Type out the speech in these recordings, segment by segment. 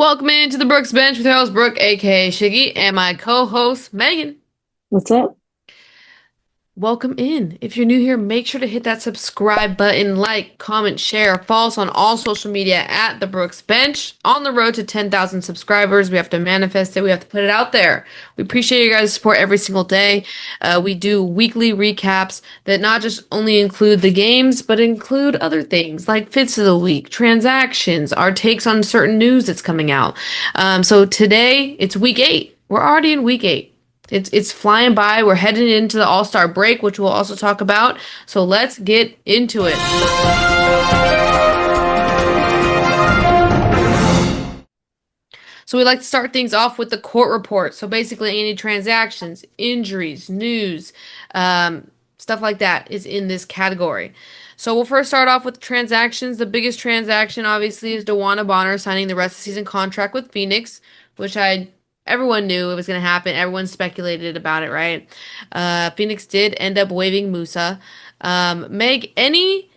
Welcome into the Brooks Bench with your host Brooke, aka Shiggy, and my co-host Megan. What's up? Welcome in. If you're new here, make sure to hit that subscribe button, like, comment, share, follow us on all social media at the Brooks Bench. On the road to 10,000 subscribers, we have to manifest it. We have to put it out there. We appreciate you guys' support every single day. We do weekly recaps that not just only include the games, but include other things like fits of the week, transactions, our takes on certain news that's coming out. So today it's week 8. We're already in week 8. It's flying by. We're heading into the All-Star break, which we'll also talk about. So let's get into it. So we like to start things off with the court report. So basically, any transactions, injuries, news, stuff like that is in this category. So we'll first start off with transactions. The biggest transaction, obviously, is DeWanna Bonner signing the rest of the season contract with Phoenix, which everyone knew it was going to happen. Everyone speculated about it, right? Phoenix did end up waiving Musa. Meg, any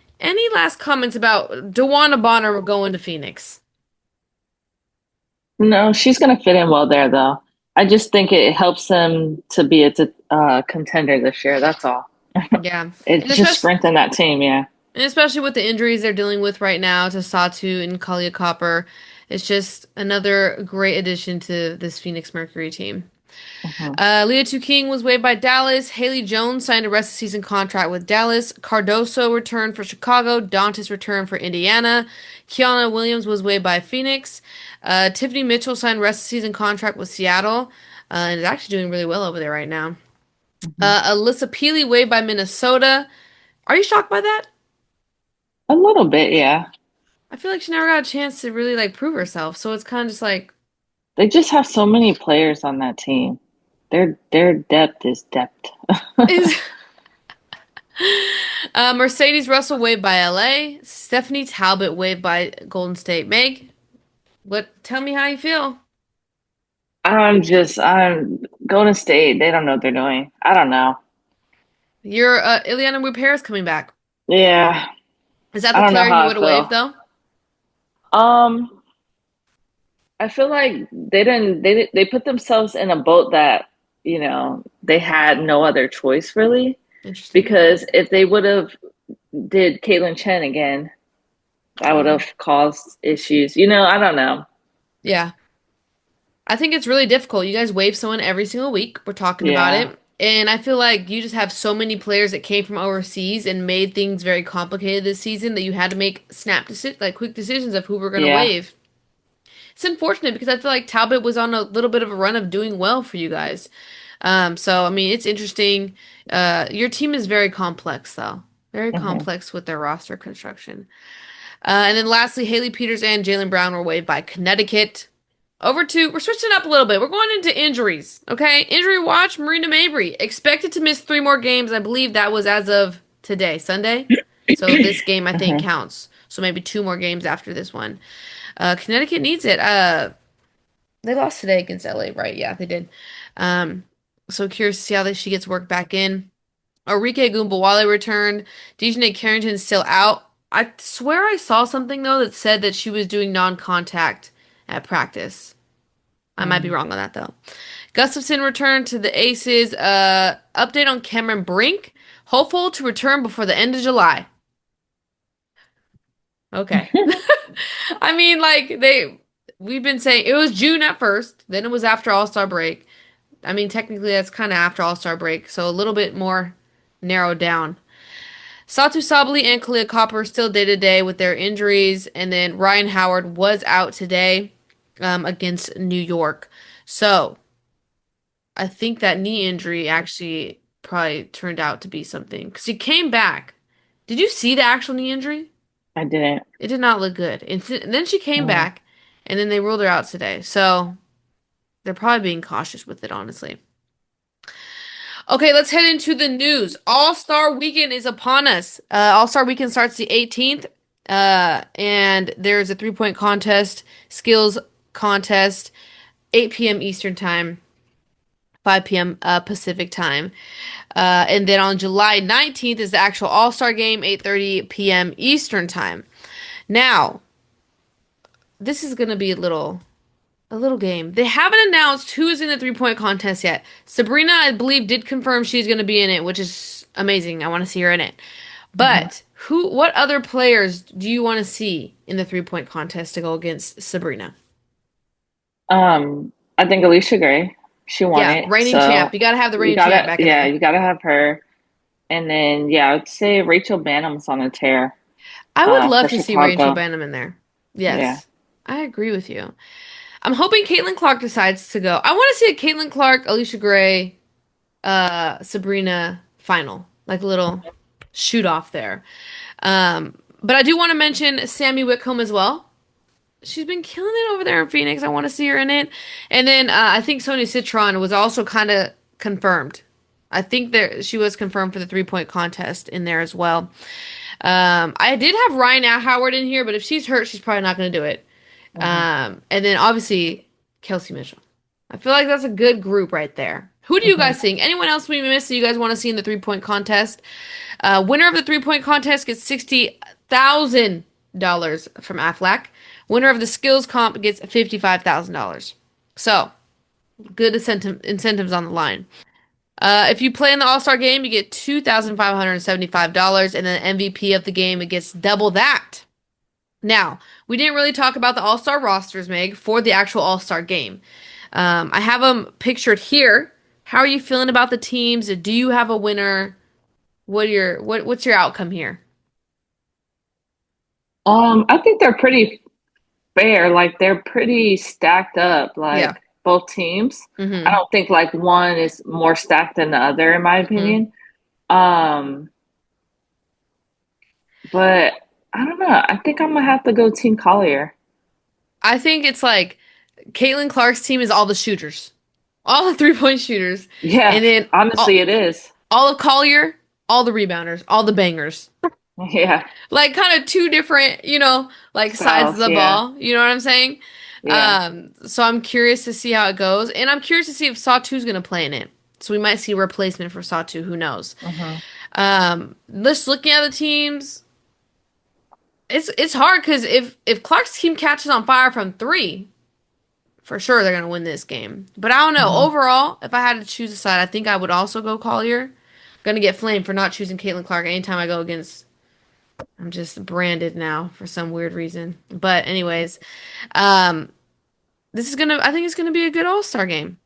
last comments about DeWanna Bonner going to Phoenix? No, she's gonna fit in well there, though. I just think it helps them to be a contender this year. That's all. Yeah, It and just especially strengthened that team. Yeah. with the injuries they're dealing with right now to Satu and Kalia Copper, it's just another great addition to this Phoenix Mercury team. Mhm. Leah King was waived by Dallas. Haley Jones signed a rest of season contract with Dallas. Cardoso returned for Chicago. Dantas returned for Indiana. Kiana Williams was waived by Phoenix. Tiffany Mitchell signed rest of season contract with Seattle and is actually doing really well over there right now. Mhm. Alyssa Peely waived by Minnesota. Are you shocked by that? A little bit, yeah. I feel like she never got a chance to really like prove herself. So it's kind of just like They just have so many players on that team. Their depth is depth. is Mercedes Russell waived by LA. Stephanie Talbot waived by Golden State. Meg, tell me how you feel. I'm Golden State. They don't know what they're doing. I don't know. Your Ileana Whip-Harris coming back. Yeah, Is that I the don't know player you how I would have waived feel. though? Um, I feel like they put themselves in a boat that, they had no other choice really. Interesting. Because if they would have did Caitlyn Chen again, that would Yeah. have caused issues. I don't know. Yeah. I think it's really difficult. You guys waive someone every single week. We're talking about Yeah. it. And I feel like you just have so many players that came from overseas and made things very complicated this season that you had to make quick decisions of who we're going to Yeah. waive. It's unfortunate because I feel like Talbot was on a little bit of a run of doing well for you guys. So I mean, it's interesting. Your team is very complex, though. Very Hmm. complex with their roster construction. And then lastly, Haley Peters and Jalen Brown were waived by Connecticut. We're switching up a little bit. We're going into injuries. Okay, injury watch. Marina Mabry expected to miss 3 more games. I believe that was as of today, Sunday. So this game I think Hmm. counts. So maybe 2 more games after this one. Connecticut needs it. They lost today against LA, right? Yeah, they did. Um, so curious to see how she gets worked back in. Enrique Gumbawale returned. Dejanay Carrington's still out. I swear I saw something though that said that she was doing non-contact at practice. I might be wrong on that though. Gustafson returned to the Aces. Update on Cameron Brink. Hopeful to return before the end of July. Okay. I mean, we've been saying it was June at first, then it was after All-Star break. I mean, technically that's kind of after All-Star break, so a little bit more narrowed down. Satu Sabali and Kalia Copper still day to day with their injuries, and then Ryan Howard was out today against New York. So I think that knee injury actually probably turned out to be something because he came back. Did you see the actual knee injury? I didn't. It did not look good. And then she came Mm. back, and then they ruled her out today. So they're probably being cautious with it, honestly. Okay, let's head into the news. All-Star Weekend is upon us. All-Star Weekend starts the 18th, and there's a three-point contest, skills contest, 8 p.m. Eastern Time, 5 p.m. Pacific Time. And then on July 19th is the actual All-Star Game, 8:30 p.m. Eastern Time. Now, this is going to be a little. A little game. They haven't announced who is in the three-point contest yet. Sabrina, I believe, did confirm she's going to be in it, which is amazing. I want to see her in it. Hmm. But what other players do you want to see in the three-point contest to go against Sabrina? I think Alicia Gray, she won Yeah, it, reigning champ. so You got to have the you reigning champ gotta, back in yeah, there. you gotta have her. And then, yeah, I would say Rachel Bannum's on a tear, I would for love to see Rachel Chicago. Banham in there. Yeah. Yes, I agree with you. I'm hoping Caitlin Clark decides to go. I want to see a Caitlin Clark, Alicia Gray, Sabrina final, like a little shoot off there. But I do want to mention Sammy Whitcomb as well. She's been killing it over there in Phoenix. I want to see her in it. And then I think Sonia Citron was also kind of confirmed. I think that she was confirmed for the three-point contest in there as well. I did have Ryan Howard in here, but if she's hurt, she's probably not going to do it. Hmm. And then obviously Kelsey Mitchell. I feel like that's a good group right there. Who do you Hmm. guys think? Anyone else we missed that you guys want to see in the three-point contest? Winner of the three-point contest gets $60,000 from Aflac. Winner of the skills comp gets $55,000. So good incentives on the line. If you play in the All Star game, you get $2,575, and then MVP of the game it gets double that. Now, we didn't really talk about the All Star rosters, Meg, for the actual All Star game. I have them pictured here. How are you feeling about the teams? Do you have a winner? What's your outcome here? I think they're pretty fair. Like they're pretty stacked up, Yeah. like both teams. I Mm-hmm. don't think like one is more stacked than the other, in my Mm-hmm. opinion. Um, but I don't know. I think I'm gonna have to go Team Collier. I think it's like Caitlin Clark's team is all the shooters, all the three-point shooters, Yeah, and then honestly, it is. all of Collier, all the rebounders, all the bangers. Yeah, Like kind of two different, like sides of styles. the Yeah, ball. You know what I'm saying? yeah. So I'm curious to see how it goes, and I'm curious to see if Sawtoo's gonna play in it. So we might see a replacement for Sawtoo. Who knows? Hmm. Just looking at the teams, it's hard because if Clark's team catches on fire from three, for sure they're gonna win this game. But I don't know. Hmm. Overall, if I had to choose a side, I think I would also go Collier. Gonna get flamed for not choosing Caitlin Clark anytime I go against. I'm just branded now for some weird reason. But anyways, um, I think it's gonna be a good All-Star game.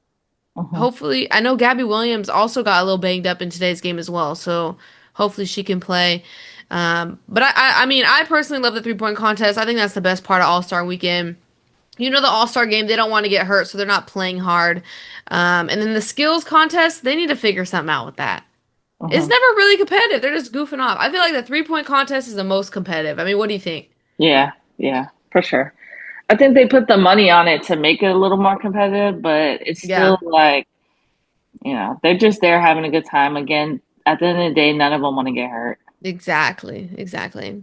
Hmm. Hopefully, I know Gabby Williams also got a little banged up in today's game as well, so hopefully she can play. But I mean, I personally love the three-point contest. I think that's the best part of All-Star weekend. The All-Star game, they don't want to get hurt, so they're not playing hard. And then the skills contest, they need to figure something out with that. It's Hmm. never really competitive. They're just goofing off. I feel like the three-point contest is the most competitive. I mean, what do you think? Yeah, yeah, for sure. I think they put the money on it to make it a little more competitive, but it's Yeah, still like, they're just there having a good time. Again, at the end of the day, none of them want to get hurt. exactly, exactly.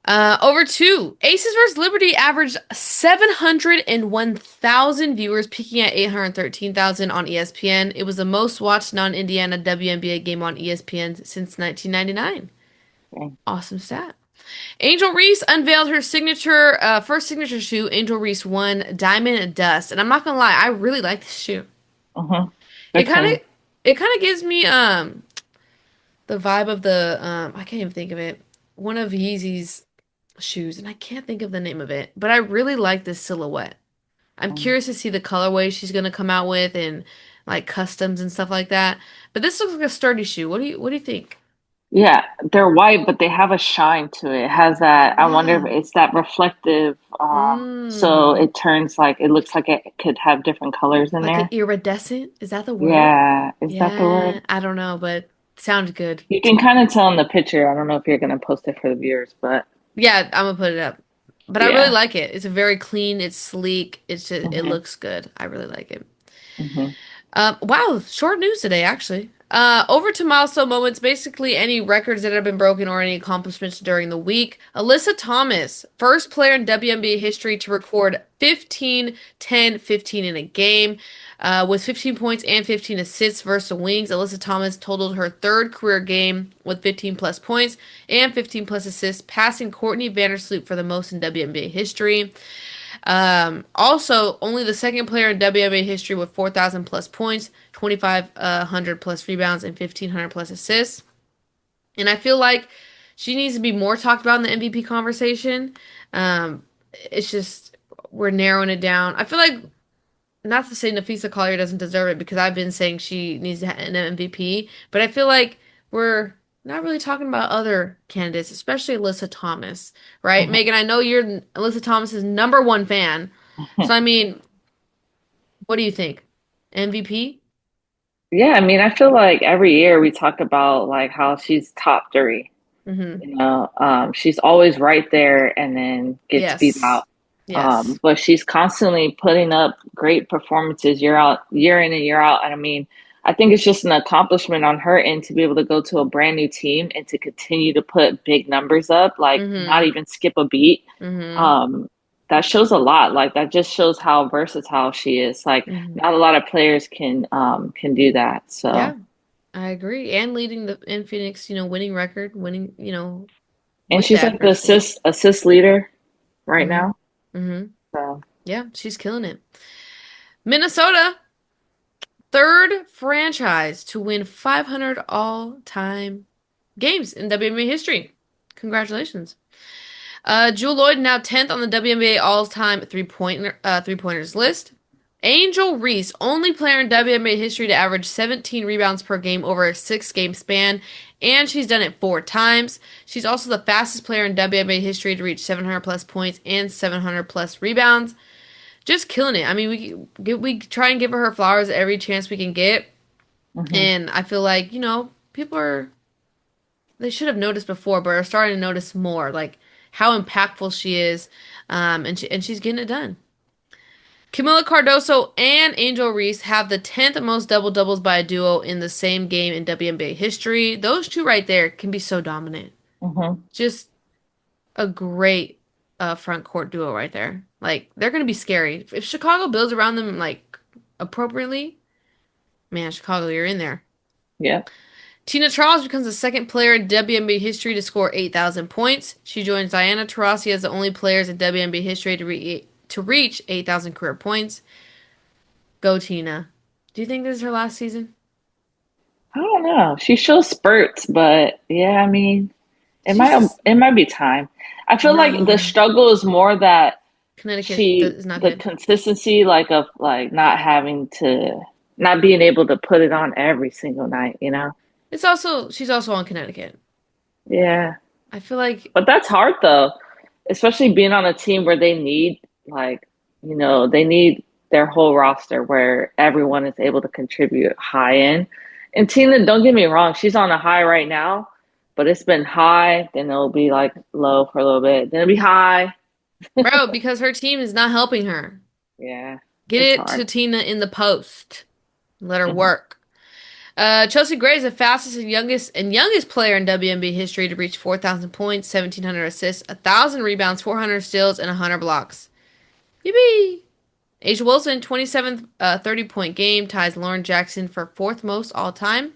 Over two. Aces vs. Liberty averaged 701,000 viewers, peaking at 813,000 on ESPN. It was the most watched non-Indiana WNBA game on ESPN since 1999. Okay. Awesome stat. Angel Reese unveiled her first signature shoe, Angel Reese 1 Diamond Dust. And I'm not gonna lie, I really like this shoe. Hmm. It They're kind of clean. it kind of gives me the vibe of the I can't even think of it. One of Yeezy's shoes, and I can't think of the name of it, but I really like this silhouette. I'm Mm. curious to see the colorway she's gonna come out with and like customs and stuff like that. But this looks like a sturdy shoe. What do you think? Yeah, they're white, but they have a shine to it. It has that, I wonder if Yeah. it's that reflective, so Mm. it turns like it looks like it could have different colors in Like an there. iridescent? Is that the word? Yeah, is that the word? Yeah, I don't know, but sounds good. You can kind of tell in the picture. I don't know if you're gonna post it for the viewers, but Yeah, I'm gonna put it up. But I really yeah. like it. It's a very clean, it's sleek, it Hmm. looks good. I really like it. Hmm. Wow, short news today, actually. Over to milestone moments, basically any records that have been broken or any accomplishments during the week. Alyssa Thomas, first player in WNBA history to record 15, 10, 15 in a game, with 15 points and 15 assists versus the Wings. Alyssa Thomas totaled her third career game with 15 plus points and 15 plus assists, passing Courtney Vandersloot for the most in WNBA history. Also, only the second player in WNBA history with 4,000 plus points, 2,500 plus rebounds, and 1,500 plus assists. And I feel like she needs to be more talked about in the MVP conversation. Um, it's just we're narrowing it down. I feel like not to say Nafisa Collier doesn't deserve it because I've been saying she needs to have an MVP, but I feel like we're not really talking about other candidates, especially Alyssa Thomas, right? Mhm. Megan, I know you're Alyssa Thomas's number one fan. So I mean, what do you think? MVP? Yeah, I mean, I feel like every year we talk about like how she's top three. Mm-hmm. She's always right there and then gets beat Yes. out. Yes. But she's constantly putting up great performances year in and year out. And I mean, I think it's just an accomplishment on her end to be able to go to a brand new team and to continue to put big numbers up, like not Mm-hmm. even skip a beat. Mm-hmm. Um, that shows a lot. Like that just shows how versatile she is. Like Mm-hmm. not a lot of players can do that. So Yeah, I agree. And leading the in Phoenix, winning record, winning, and with the she's like the accuracy. assist leader right Mm-hmm. now. Mm-hmm. So Yeah, she's killing it. Minnesota, third franchise to win 500 all-time games in WNBA history. Congratulations. Jewel Lloyd now 10th on the WNBA all-time three-pointers list. Angel Reese, only player in WNBA history to average 17 rebounds per game over a six-game span, and she's done it four times. She's also the fastest player in WNBA history to reach 700 plus points and 700 plus rebounds. Just killing it. I mean, we try and give her flowers every chance we can get, mhm. and I feel like people are they should have noticed before, but are starting to notice more, like how impactful she is, and she's getting it done. Camila Cardoso and Angel Reese have the 10th most double doubles by a duo in the same game in WNBA history. Those two right there can be so dominant. Hmm. Just a great front court duo right there. Like they're gonna be scary if Chicago builds around them like appropriately. Man, Chicago, you're in there. Yeah. Tina Charles becomes the second player in WNBA history to score 8,000 points. She joins Diana Taurasi as the only players in WNBA history to reach 8,000 career points. Go Tina. Do you think this is her last season? I don't know. She shows spurts, but yeah, I mean, it She's might just it might be time. I feel like the no. struggle is more that Connecticut is not the good. consistency like of like not having to not being able to put it on every single night, you know? It's also she's also on Connecticut. Yeah. I feel like But that's hard though, especially being on a team where they need like, they need their whole roster where everyone is able to contribute high end. And Tina, don't get me wrong, she's on a high right now, but it's been high, then it'll be like low for a little bit, then it'll be high. bro, because her team is not helping her. Yeah, Get it's it hard. to Tina in the post. Let her Hmm. work. Chelsea Gray is the fastest and youngest player in WNBA history to reach 4,000 points, 1,700 assists, 1,000 rebounds, 400 steals, and 100 blocks. Yippee! Asia Wilson, 27th 30-point game, ties Lauren Jackson for fourth most all time.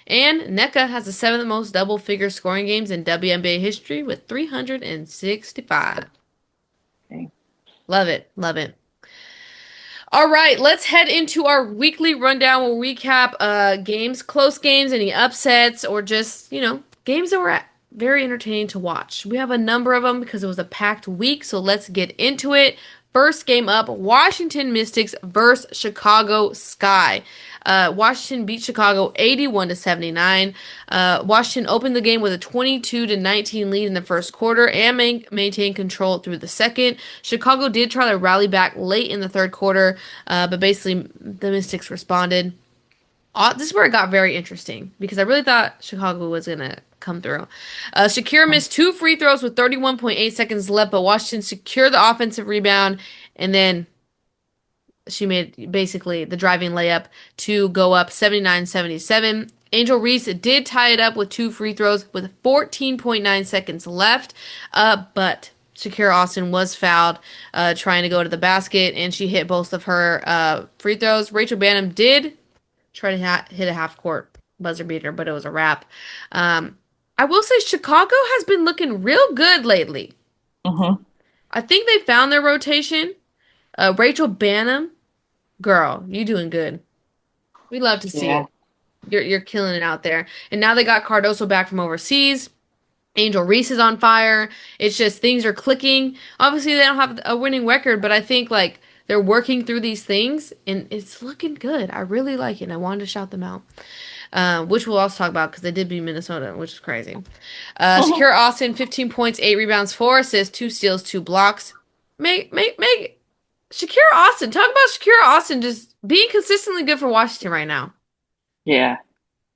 And NECA has the seventh most double-figure scoring games in WNBA history with 365. Okay. Love it. Love it. All right, let's head into our weekly rundown. We'll recap games, close games, any upsets, or just, games that were very entertaining to watch. We have a number of them because it was a packed week, so let's get into it. First game up, Washington Mystics versus Chicago Sky. Washington beat Chicago 81 to 79. Washington opened the game with a 22 to 19 lead in the first quarter and maintained control through the second. Chicago did try to rally back late in the third quarter, but basically the Mystics responded. This is where it got very interesting because I really thought Chicago was gonna come through. Shakira missed two free throws with 31.8 seconds left, but Washington secured the offensive rebound, and then she made basically the driving layup to go up 79-77. Angel Reese did tie it up with two free throws with 14.9 seconds left, but Shakira Austin was fouled trying to go to the basket, and she hit both of her free throws. Rachel Banham did try to hit a half court buzzer beater, but it was a wrap. I will say Chicago has been looking real good lately. Hmm. I think they found their rotation. Rachel Banham, girl, you doing good. We love to see Yeah. it. You're killing it out there. And now they got Cardoso back from overseas. Angel Reese is on fire. It's just things are clicking. Obviously, they don't have a winning record, but I think like they're working through these things and it's looking good. I really like it. And I wanted to shout them out, which we'll also talk about because they did beat Minnesota, which is crazy. Shakira Austin, 15 points, 8 rebounds, 4 assists, 2 steals, 2 blocks. Make Shakira Austin. Talk about Shakira Austin just being consistently good for Washington right now. Yeah.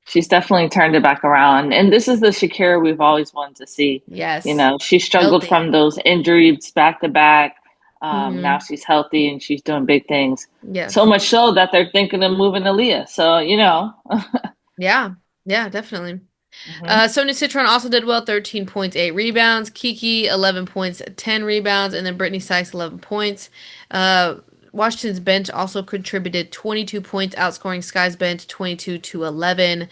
She's definitely turned it back around. And this is the Shakira we've always wanted to see. You Yes, know, she struggled healthy. from those injuries back to back. Now Hmm. she's healthy and she's doing big things. So Yes. much so that they're thinking of moving Aaliyah. So, you know. Yeah. Yeah, definitely. Hmm. Sonia Citron also did well, 13 points, 8 rebounds. Kiki, 11 points, 10 rebounds. And then Brittany Sykes, 11 points. Uh, Washington's bench also contributed 22 points, outscoring Sky's bench 22 to 11.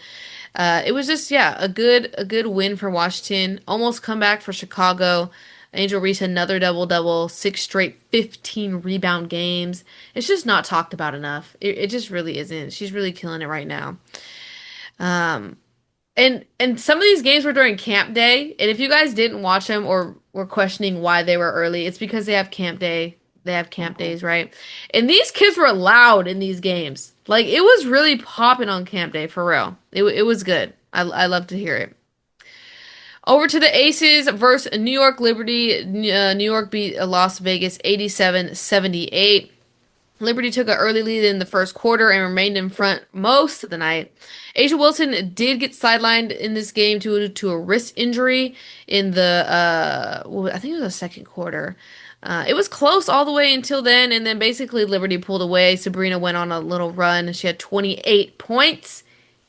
It was just, yeah, a good win for Washington. Almost comeback for Chicago. Angel Reese, another double-double, 6 straight 15 rebound games. It's just not talked about enough. It just really isn't. She's really killing it right now. Um, and some of these games were during camp day, and if you guys didn't watch them or were questioning why they were early, it's because they have camp day. They have camp Hmm. days, right? And these kids were loud in these games. Like it was really popping on camp day for real. It was good. I love to hear it. Over to the Aces versus New York Liberty. New York beat Las Vegas 87-78. Liberty took an early lead in the first quarter and remained in front most of the night. Asia Wilson did get sidelined in this game to a wrist injury in the I think it was the second quarter. It was close all the way until then, and then basically Liberty pulled away. Sabrina went on a little run. She had 28 points,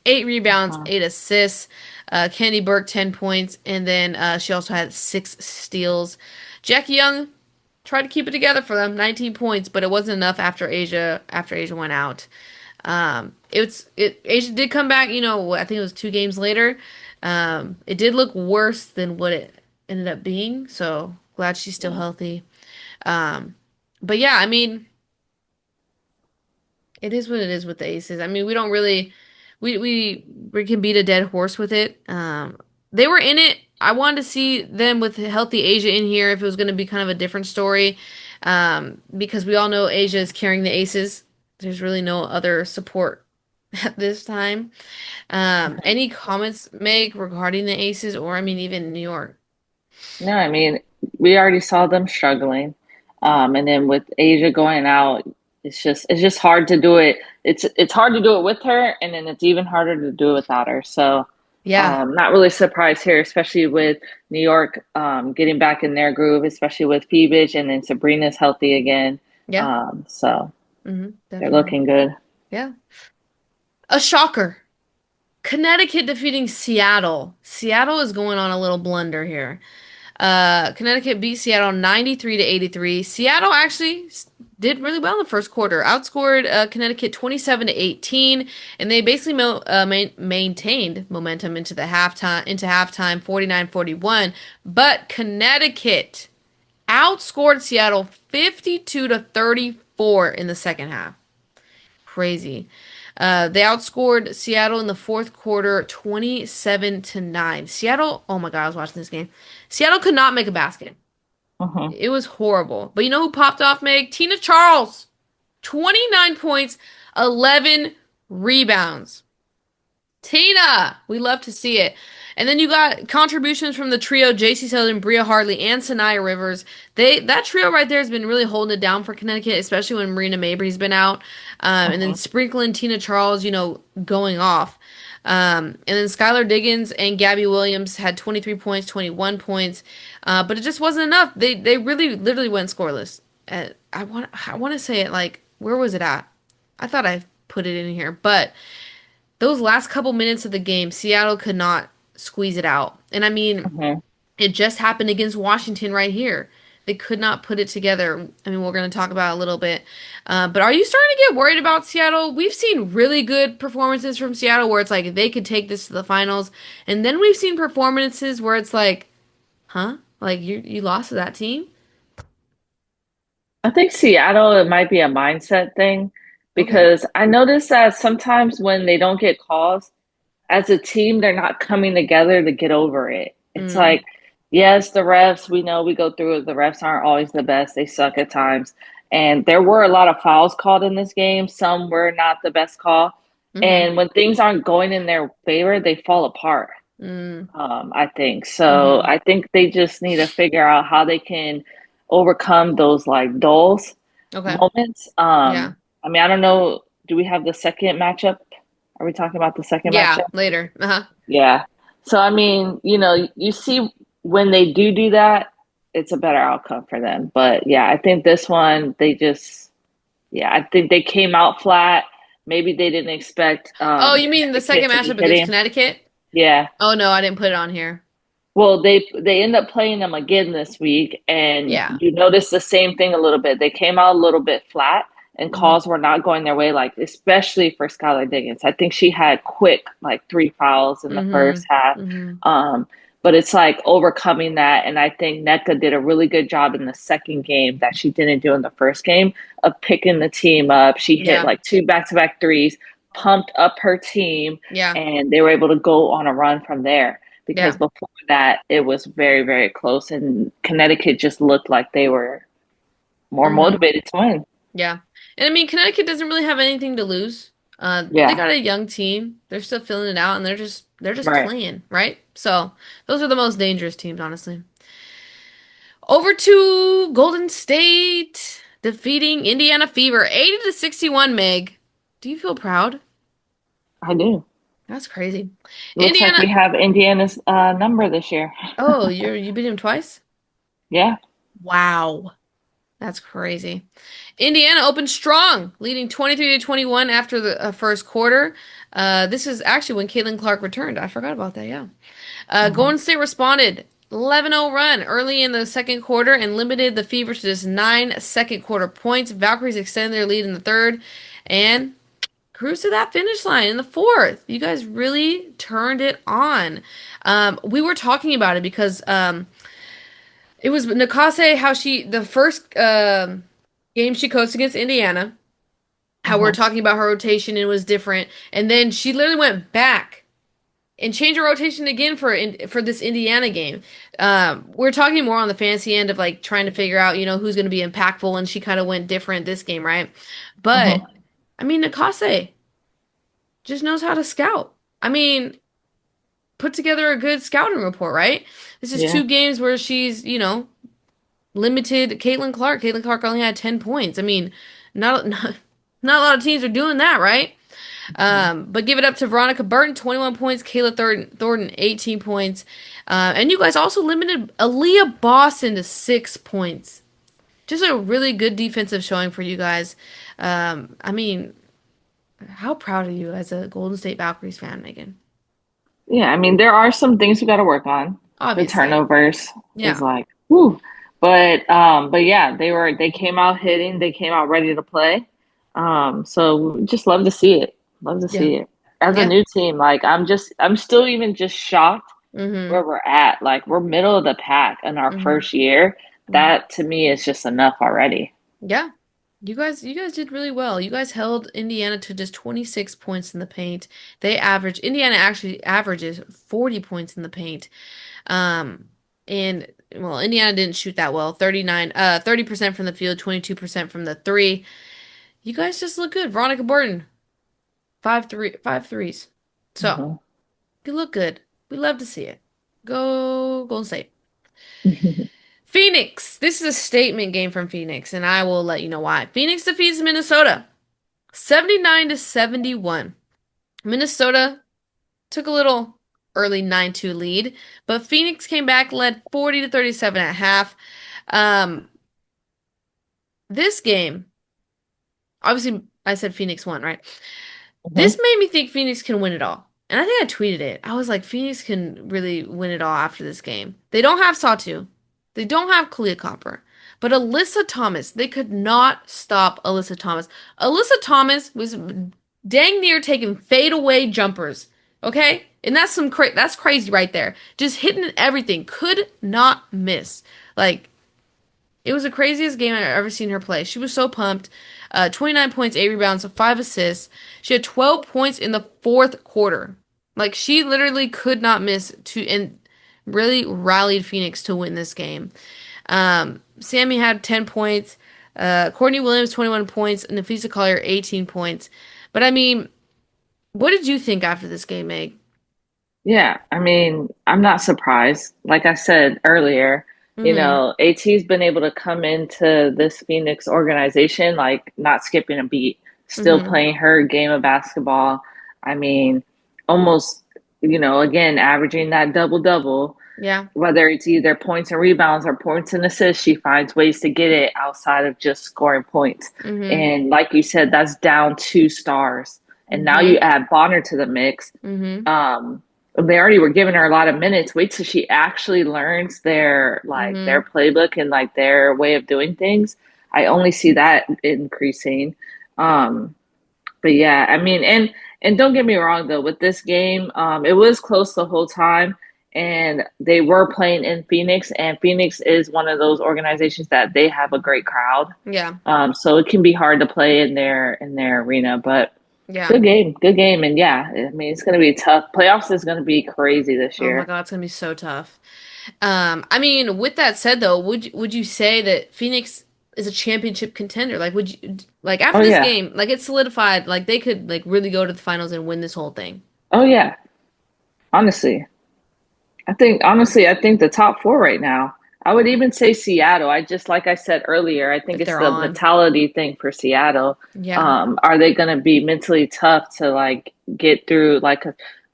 8 rebounds, Hmm. 8 assists. Candy Burke 10 points, and then she also had 6 steals. Jackie Young tried to keep it together for them, 19 points, but it wasn't enough after Asia went out. Asia did come back, I think it was 2 games later. It did look worse than what it ended up being, so glad she's still Yeah. healthy. But yeah, I mean, it is what it is with the Aces. I mean, we don't really we can beat a dead horse with it. They were in it. I wanted to see them with healthy Asia in here if it was going to be kind of a different story. Because we all know Asia is carrying the Aces. There's really no other support at this time. Any comments, Meg, regarding the Aces or I mean even New York? No, I mean, we already saw them struggling. And then with Asia going out, it's just hard to do it. It's hard to do it with her, and then it's even harder to do it without her. So Yeah, not really surprised here, especially with New York getting back in their groove, especially with Peebage and then Sabrina's healthy again. yeah, So they're definitely. looking good. Yeah. A shocker. Connecticut defeating Seattle. Seattle is going on a little blunder here. Connecticut beat Seattle 93 to 83. Seattle actually did really well in the first quarter. Outscored Connecticut 27 to 18, and they basically maintained momentum into halftime 49-41. But Connecticut outscored Seattle 52 to 34 in the second half. Crazy. They outscored Seattle in the fourth quarter 27 to 9. Seattle, oh my God, I was watching this game. Seattle could not make a basket. Hmm. It was horrible. But you know who popped off, Meg? Tina Charles. 29 points, 11 rebounds. Tina, we love to see it. And then you got contributions from the trio: J.C. Southern, Bria Hartley, and Sanaya Rivers. That trio right there has been really holding it down for Connecticut, especially when Marina Mabry's been out. And then Hmm. sprinkling Tina Charles, going off. And then Skylar Diggins and Gabby Williams had 23 points, 21 points, but it just wasn't enough. They really literally went scoreless. I want to say it like where was it at? I thought I put it in here, but those last couple minutes of the game, Seattle could not squeeze it out. And I mean, Hmm. it just happened against Washington right here. They could not put it together. I mean, we're going to talk about it a little bit. But are you starting to get worried about Seattle? We've seen really good performances from Seattle where it's like they could take this to the finals. And then we've seen performances where it's like, huh? Like you lost to that team? think Seattle, it might be a mindset thing Okay. because I noticed that sometimes when they don't get calls, as a team, they're not coming together to get over it. It's Mm, like, yes, the refs, we know we go through it. The refs aren't always the best. They suck at times. And there were a lot of fouls called in this game. Some were not the best call. mm-hmm. And when things aren't going in their favor, they fall apart. Mm, I think so. mm-hmm. I think they just need to figure out how they can overcome those like dulls Okay. moments. Yeah. I mean, I don't know. Do we have the second matchup? Are we talking about the second Yeah. matchup? Later. Uh-huh. Yeah. So I mean, you see when they do that, it's a better outcome for them. But yeah, I think this one they just yeah, I think they came out flat. Maybe they didn't expect Oh, you mean the Connecticut second to be matchup against hitting. Connecticut? Yeah. Oh no, I didn't put it on here. Well, they end up playing them again this week, and Yeah. you notice the same thing a little bit. They came out a little bit flat, and Hmm. calls were not going their way, like especially for Skylar Diggins. I think she had quick like three fouls in the Hmm. first half. Hmm. Um, but it's like overcoming that, and I think NECA did a really good job in the second game that she didn't do in the first game of picking the team up. She hit Yeah. like two back-to-back threes, pumped up her team, Yeah. and they were able to go on a run from there because Yeah. before that it was very, very close and Connecticut just looked like they were more Hmm. motivated to win. Yeah. And I mean, Connecticut doesn't really have anything to lose. They Yeah, got a young team. They're still filling it out and they're just right. playing, right? So those are the most dangerous teams, honestly. Over to Golden State defeating Indiana Fever 80 to 61, Meg. Do you feel proud? I do. That's crazy. Looks like we Indiana. have Indiana's number this year. Oh, you beat him twice? Yeah. Wow. That's crazy. Indiana opened strong, leading 23 to 21 after the first quarter. This is actually when Caitlin Clark returned. I forgot about that, yeah. Mhm. Golden State responded 11-0 run early in the second quarter and limited the Fever to just 9 second quarter points. Valkyries extended their lead in the third and cruised to that finish line in the fourth. You guys really turned it on. We were talking about it because it was Nakase how the first game she coached against Indiana, how we are Mhm. talking about her rotation and it was different, and then she literally went back and changed her rotation again for this Indiana game. We're talking more on the fantasy end of like trying to figure out who's going to be impactful, and she kind of went different this game, right? But Mhm. I mean, Nakase just knows how to scout. I mean, put together a good scouting report, right? This is Yeah. two games where she's limited Caitlin Clark. Caitlin Clark only had 10 points. I mean, not a lot of teams are doing that, right? Mhm. But give it up to Veronica Burton, 21 points, Kayla Thornton, 18 points. And you guys also limited Aaliyah Boston to 6 points. Just a really good defensive showing for you guys. I mean, how proud are you as a Golden State Valkyries fan, Megan? Yeah, I mean there are some things we got to work on. The Obviously. turnovers is Yeah. like, whew. But yeah, they came out hitting, they came out ready to play. So just love to see it. Love to Yeah. see it. As a Yeah. new team, like I'm still even just shocked Mm-hmm. where we're at. Like we're middle of the pack in our Mm-hmm. first year. Mm-hmm. That to me is just enough already. Yeah. You guys did really well. You guys held Indiana to just 26 points in the paint. Indiana actually averages 40 points in the paint. Um, and well, Indiana didn't shoot that well. 30% from the field, 22% from the three. You guys just look good. Veronica Burton, 5 threes. So, Hmm. you look good. We love to see it. Go Golden State. Phoenix. This is a statement game from Phoenix, and I will let you know why. Phoenix defeats Minnesota 79 to 71. Minnesota took a little early 9-2 lead, but Phoenix came back, led 40 to 37 at half. Um, this game, obviously, I said Phoenix won, right? This Hmm. made me think Phoenix can win it all. And I think I tweeted it. I was like, Phoenix can really win it all after this game. They don't have Satu. They don't have Kalia Copper. But Alyssa Thomas, they could not stop Alyssa Thomas. Alyssa Thomas was dang near taking fadeaway jumpers. Okay? And that's crazy right there. Just hitting everything. Could not miss. Like It was the craziest game I've ever seen her play. She was so pumped. 29 points, 8 rebounds, 5 assists. She had 12 points in the fourth quarter. Like she literally could not miss to and really rallied Phoenix to win this game. Sammy had 10 points. Courtney Williams 21 points, and Nafisa Collier 18 points. But I mean, what did you think after this game, Meg? Yeah, I mean, I'm not surprised. Like I said earlier, Mm-hmm. AT's been able to come into this Phoenix organization like not skipping a beat, still Mm-hmm. playing her game of basketball. I mean, almost, again, averaging that double double, Yeah. whether it's either points and rebounds or points and assists, she finds ways to get it outside of just scoring points. Mm-hmm. And like you said, that's down two stars. And now you Mm-hmm. add Bonner to the mix. Mm-hmm. um they already were giving her a lot of minutes. Wait till she actually learns their Mm-hmm. playbook and like their way of doing things. I only see that increasing. um but yeah, I mean, and don't get me wrong though, with this game, it was close the whole time, and they were playing in Phoenix, and Phoenix is one of those organizations that they have a great crowd. Yeah. So it can be hard to play in their arena, but Yeah. good game, and yeah, I mean it's going to be tough. Playoffs is going to be crazy this Oh my year. God, it's gonna be so tough. I mean, with that said though, would you say that Phoenix is a championship contender? Like, would you like Oh after this yeah, game, like it's solidified, like they could like really go to the finals and win this whole thing oh yeah. Honestly, I think the top four right now. I would even say Seattle. I just like I said earlier, I think if it's they're the on. mentality thing for Seattle. Yeah. Are they going to be mentally tough to like get through? Like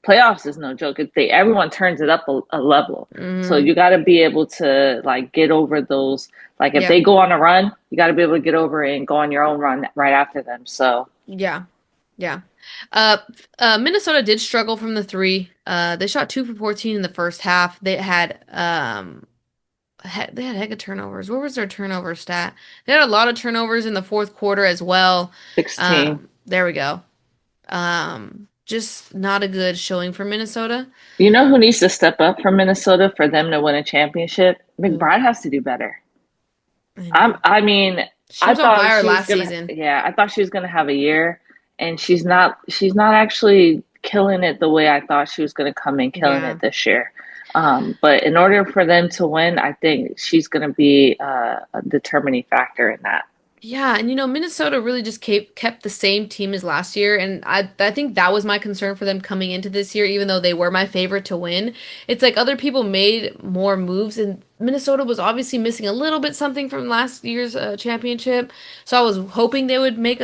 playoffs is no joke. If they everyone turns it up a level, so Mm-hmm. you got to be able to like get over those. Like if Yeah. they go on a run, you got to be able to get over it and go on your own run right after them. So. Yeah. Yeah. Minnesota did struggle from the three. They shot 2 for 14 in the first half. They had a heck of turnovers. What was their turnover stat? They had a lot of turnovers in the fourth quarter as well. 16. There we go. Just not a good showing for Minnesota. You know who needs to step up for Minnesota for them to win a championship? Who? McBride has to do better. I know. I mean, She was on fire last season. yeah, I thought she was gonna have a year, and she's not actually killing it the way I thought she was gonna come in killing Yeah. it this year. But in order for them to win, I think she's gonna be a determining factor in that. Yeah, and Minnesota really just kept the same team as last year, and I think that was my concern for them coming into this year, even though they were my favorite to win. It's like other people made more moves, and Minnesota was obviously missing a little bit something from last year's championship. So I was hoping they would make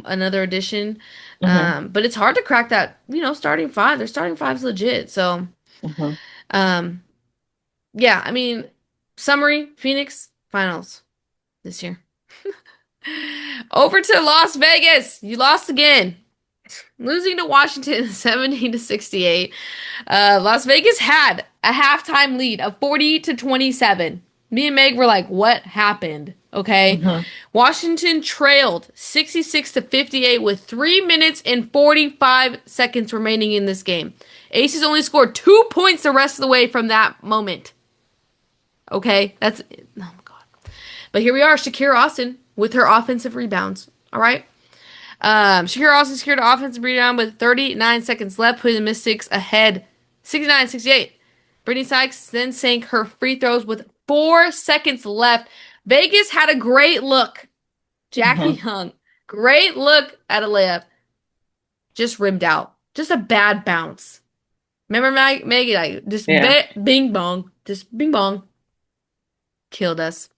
another addition. Hmm. But it's hard to crack that, starting five. Their starting five's legit. So, Hmm. um, yeah, I mean, summary, Phoenix finals this year. Over to Las Vegas. You lost again. Losing to Washington 70-68. Las Vegas had a halftime lead of 40-27. Me and Meg were like, what happened? Okay. Hmm. Washington trailed 66-58 with 3 minutes and 45 seconds remaining in this game. Aces only scored 2 points the rest of the way from that moment. Okay. Oh my God. But here we are, Shakira Austin with her offensive rebounds. All right. Shakira Austin secured an offensive rebound with 39 seconds left, putting the Mystics ahead 69-68. Brittany Sykes then sank her free throws with 4 seconds left. Vegas had a great look. Jackie Hmm. Young, great look at a layup. Just rimmed out. Just a bad bounce. Remember Maggie? Like, just Yeah. bing bong. Just bing bong. Killed us.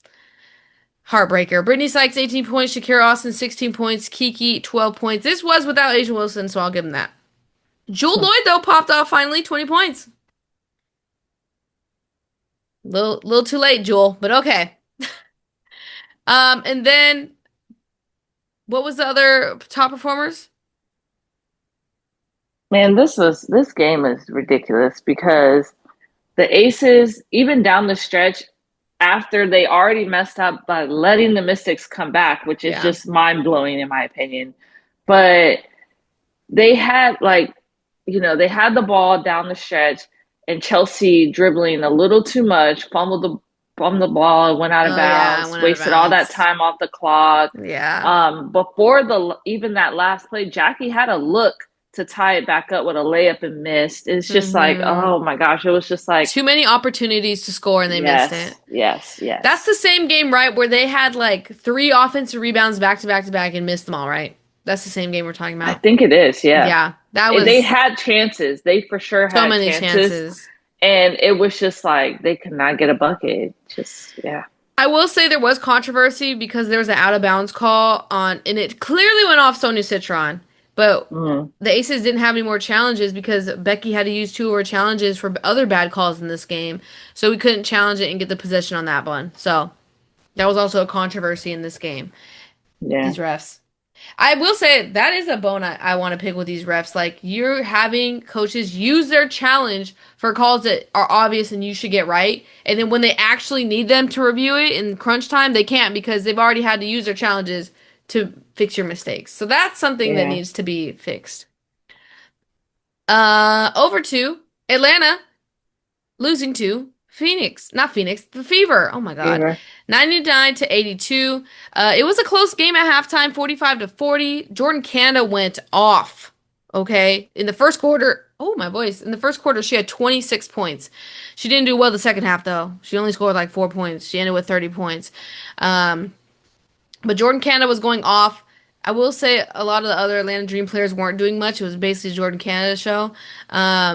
Heartbreaker. Brittany Sykes, 18 points. Shakira Austin, 16 points. Kiki, 12 points. This was without Asia Wilson, so I'll give him that. Jewel Hmm. Lloyd, though, popped off finally, 20 points. Little too late, Jewel, but okay. And then what was the other top performers? Man, this game is ridiculous because the Aces, even down the stretch, after they already messed up by letting the Mystics come back, which is Yeah. just mind blowing in my opinion. But they had they had the ball down the stretch, and Chelsea dribbling a little too much, fumbled the fumbled the ball, went out of Oh yeah, I bounds, went out of wasted all that bounds. time off the clock. Yeah. Before the even that last play, Jackie had a look to tie it back up with a layup and missed. It's just like, Hmm. oh my gosh, it was just like, Too many opportunities to score and they missed yes, it. yes, That's yes. the same game, right, where they had like three offensive rebounds back to back to back and missed them all, right? That's the same game we're talking I about. think it is, yeah. Yeah, that They was had chances. They for sure so had many chances. chances. And it was just like they could not get a bucket. Just yeah. I will say there was controversy because there was an out of bounds call on, and it clearly went off Sonia Citron. But Mm, the Aces didn't have any more challenges because Becky had to use two of her challenges for other bad calls in this game. So we couldn't challenge it and get the possession on that one. So that was also a controversy in this game. yeah. These refs. I will say that is a bone I want to pick with these refs. Like you're having coaches use their challenge for calls that are obvious and you should get right, and then when they actually need them to review it in crunch time, they can't because they've already had to use their challenges to fix your mistakes. So that's something that Yeah. needs to be fixed. Over to Atlanta losing to Phoenix. Not Phoenix, the Fever. Oh my God. Fever. 99 to 82. It was a close game at halftime, 45 to 40. Jordan Canada went off. Okay. In the first quarter, oh my voice. In the first quarter, she had 26 points. She didn't do well the second half though. She only scored like 4 points. She ended with 30 points. Um, but Jordan Canada was going off. I will say a lot of the other Atlanta Dream players weren't doing much. It was basically Jordan Canada's show.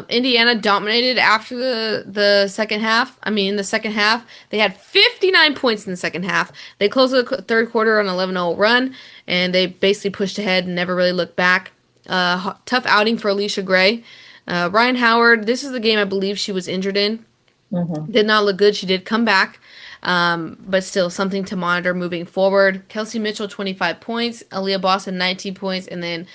Indiana dominated after the second half. I mean, in the second half, they had 59 points in the second half. They closed the third quarter on an 11-0 run, and they basically pushed ahead and never really looked back. Tough outing for Alicia Gray. Ryan Howard, this is the game I believe she was injured in. Hmm. Did not look good. She did come back, but still something to monitor moving forward. Kelsey Mitchell, 25 points. Aaliyah Boston, 19 points. And then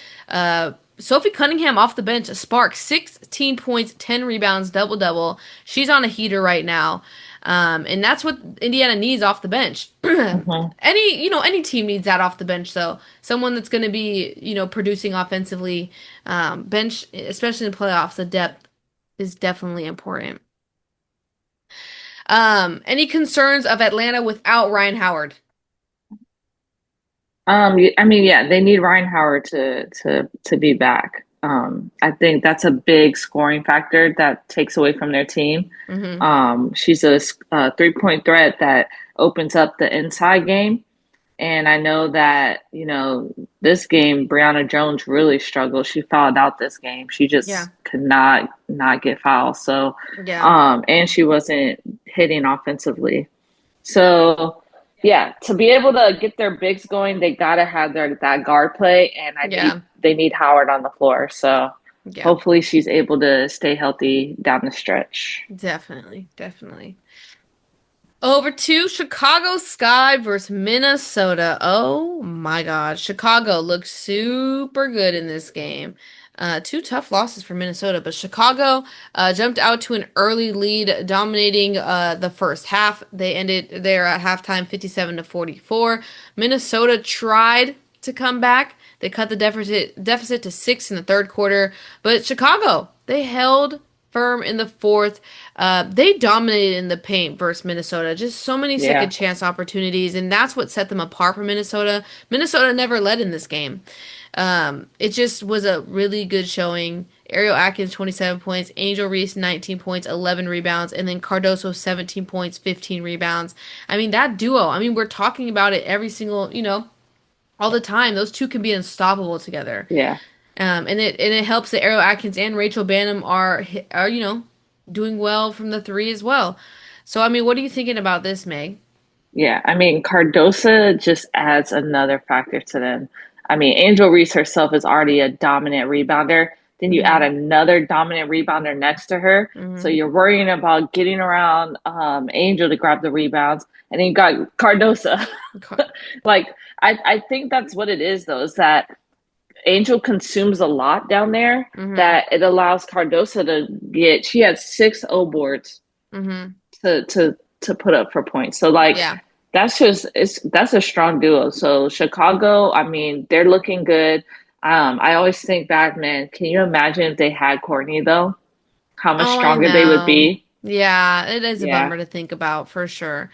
Sophie Cunningham off the bench, a spark, 16 points, 10 rebounds, double double. She's on a heater right now. And that's what Indiana needs off the bench. Hmm. Any team needs that off the bench, though. Someone that's going to be, producing offensively. Bench, especially in the playoffs, the depth is definitely important. Any concerns of Atlanta without Ryan Howard? I mean, yeah, they need Ryan Howard to be back. I think that's a big scoring factor that takes away from their team. Hmm. She's a 3-point threat that opens up the inside game. And I know that, this game, Brianna Jones really struggled. She fouled out this game. She Yeah, just could not get fouled. So, yeah, and she wasn't hitting offensively. So, yeah, to be able to get their bigs going, they gotta have that guard play, and yeah, they need Howard on the floor. So, yeah. hopefully, she's able to stay healthy down the stretch. Definitely, definitely. Over to Chicago Sky versus Minnesota. Oh my God. Chicago looked super good in this game. Two tough losses for Minnesota, but Chicago jumped out to an early lead, dominating the first half. They ended there at halftime 57 to 44. Minnesota tried to come back. They cut the deficit to 6 in the third quarter, but Chicago, they held firm in the fourth. They dominated in the paint versus Minnesota. Just so many second Yeah, chance opportunities, and that's what set them apart from Minnesota. Minnesota never led in this game. It just was a really good showing. Ariel Atkins, 27 points. Angel Reese, 19 points, 11 rebounds. And then Cardoso, 17 points, 15 rebounds. I mean, that duo, we're talking about it every single, all the time. Those two can be unstoppable together. yeah. And it helps that Ariel Atkins and Rachel Banham are doing well from the three as well. So what are you thinking about this, Meg? Yeah, I mean, Cardosa just adds another factor to them. I mean, Angel Reese herself is already a dominant rebounder. Then you add Mm-hmm. another dominant rebounder next to her. So Mm-hmm. you're worrying about getting around Angel to grab the rebounds. And then you got Cardosa. Okay. Like, I think that's what it is, though, is that Angel consumes a lot down there Mm-hmm. that it allows Cardosa she had 6 boards Mm-hmm. to put up for points. So like Yeah. that's a strong duo. So Chicago, I mean, they're looking good. I always think back, man, can you imagine if they had Courtney though? How much Oh, I stronger they would know. be? Yeah, it is a Yeah, bummer to think about for sure.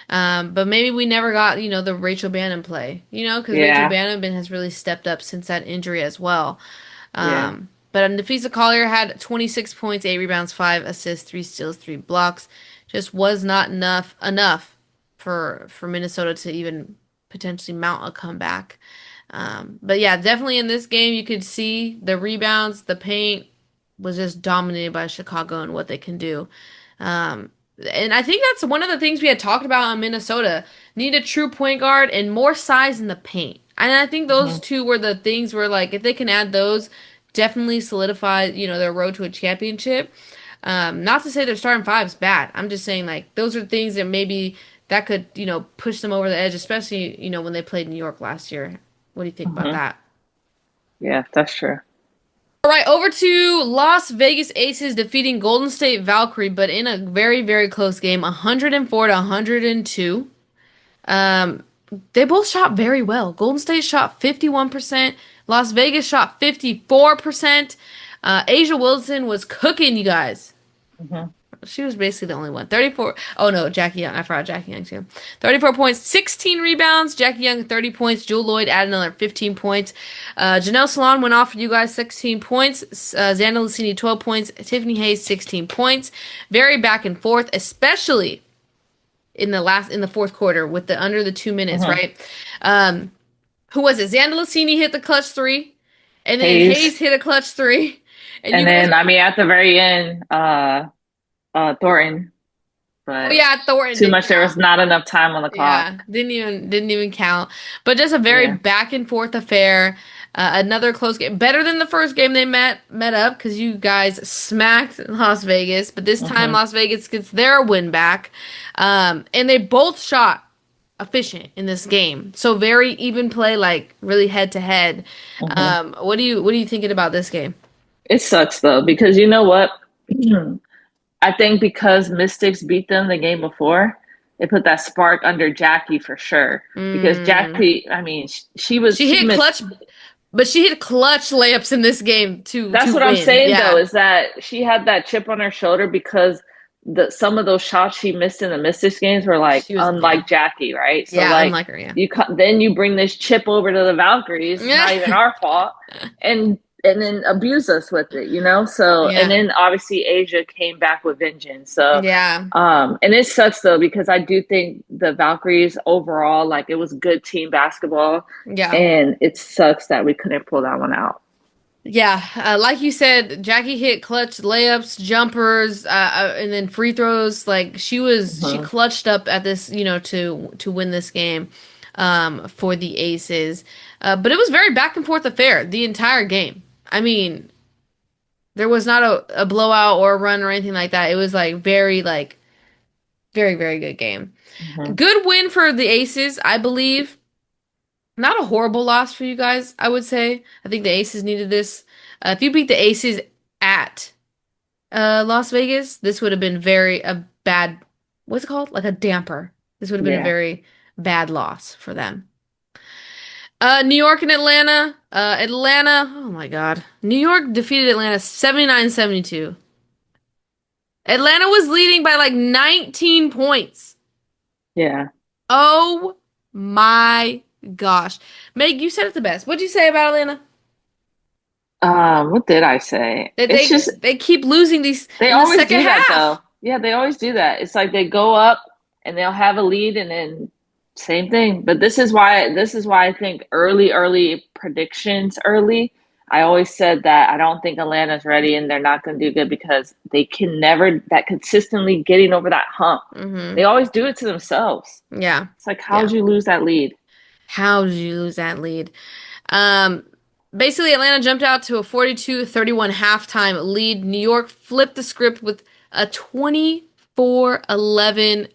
But maybe we never got, the Rachel Bannon play, because Rachel yeah, Bannon has really stepped up since that injury as well. yeah. But Nafisa Collier had 26 points, 8 rebounds, 5 assists, 3 steals, 3 blocks. Just was not enough for Minnesota to even potentially mount a comeback. But yeah, definitely in this game you could see the rebounds, the paint was just dominated by Chicago and what they can do. Um, and I think that's one of the things we had talked about on Minnesota. Need a true point guard and more size in the paint. And I think those Hmm. two were the things where like if they can add those, definitely solidify, their road to a championship. Not to say their starting five is bad. I'm just saying like those are things that maybe that could, push them over the edge, especially, when they played New York last year. What do you think about Hmm. that? Yeah, that's true. All right, over to Las Vegas Aces defeating Golden State Valkyrie, but in a very, very close game, 104 to 102. Um, they both shot very well. Golden State shot 51%. Las Vegas shot 54%. Asia Wilson was cooking, you guys. Hmm. She was basically the only one. 34. Oh no, Jackie Young. I forgot Jackie Young too. 34 points, 16 rebounds. Jackie Young, 30 points. Jewel Lloyd added another 15 points. Janelle Salon went off for you guys, 16 points. Xander Lucini, 12 points. Tiffany Hayes, 16 points. Very back and forth, especially in the fourth quarter with the under the 2 minutes, Hmm. right? Um, who was it? Xander Lucini hit the clutch three, and then Hayes. Hayes hit a clutch three. And And you guys, then, I mean, at the very end, Thornton, oh but yeah, Thornton too didn't much. There was count. not enough time on the Yeah, clock. didn't even count. But just a very Yeah. back and forth affair. Another close game, better than the first game they met up because you guys smacked Las Vegas. But this time Hmm. Las Vegas gets their win back, and they both shot efficient in this game. So very even play, like really head to head. Hmm. What are you thinking about this game? It sucks though, because you know what? I think because Mystics beat them the game before, they put that spark under Jackie for sure. Because Mm. Jackie, I mean, She she hit missed. clutch, but she hit clutch layups in this game to That's what I'm win. saying though, Yeah. is that she had that chip on her shoulder because some of those shots she missed in the Mystics games were like She was, yeah. unlike Jackie, right? So Yeah, like unlike her, yeah. then you bring this chip over to the Valkyries, it's Yeah. not even our fault, and then abuse us with it, you know? So and Yeah. then obviously Asia came back with vengeance. So Yeah. and it sucks though because I do think the Valkyries overall, like it was good team basketball, Yeah. and it sucks that we couldn't pull that one out. Yeah. Like you said, Jackie hit clutch layups, jumpers, and then free throws. Like she Hmm. clutched up at this, to win this game, for the Aces. But it was very back and forth affair the entire game. I mean, there was not a blowout or a run or anything like that. It was like very, very good game. Hmm. Good win for the Aces, I believe. Not a horrible loss for you guys, I would say. I think the Aces needed this. If you beat the Aces at Las Vegas, this would have been very a bad, what's it called? Like a damper. This would have been a Yeah. very bad loss for them. New York and Atlanta. Atlanta, oh my God. New York defeated Atlanta 79-72. Atlanta was leading by like 19 points. Yeah. Oh my gosh. Meg, you said it the best. What'd you say about Atlanta? What did I say? That It's just they keep losing these they in the always second do that though. half. Yeah, they always do that. It's like they go up and they'll have a lead and then same thing. But this is why I think early predictions early. I always said that I don't think Atlanta's ready and they're not going to do good because they can never that consistently getting over that hump. Hmm. They always do it to themselves. Yeah. It's like how'd Yeah. you lose that lead? How did you lose that lead? Um, Basically Atlanta jumped out to a 42-31 halftime lead. New York flipped the script with a 24-11,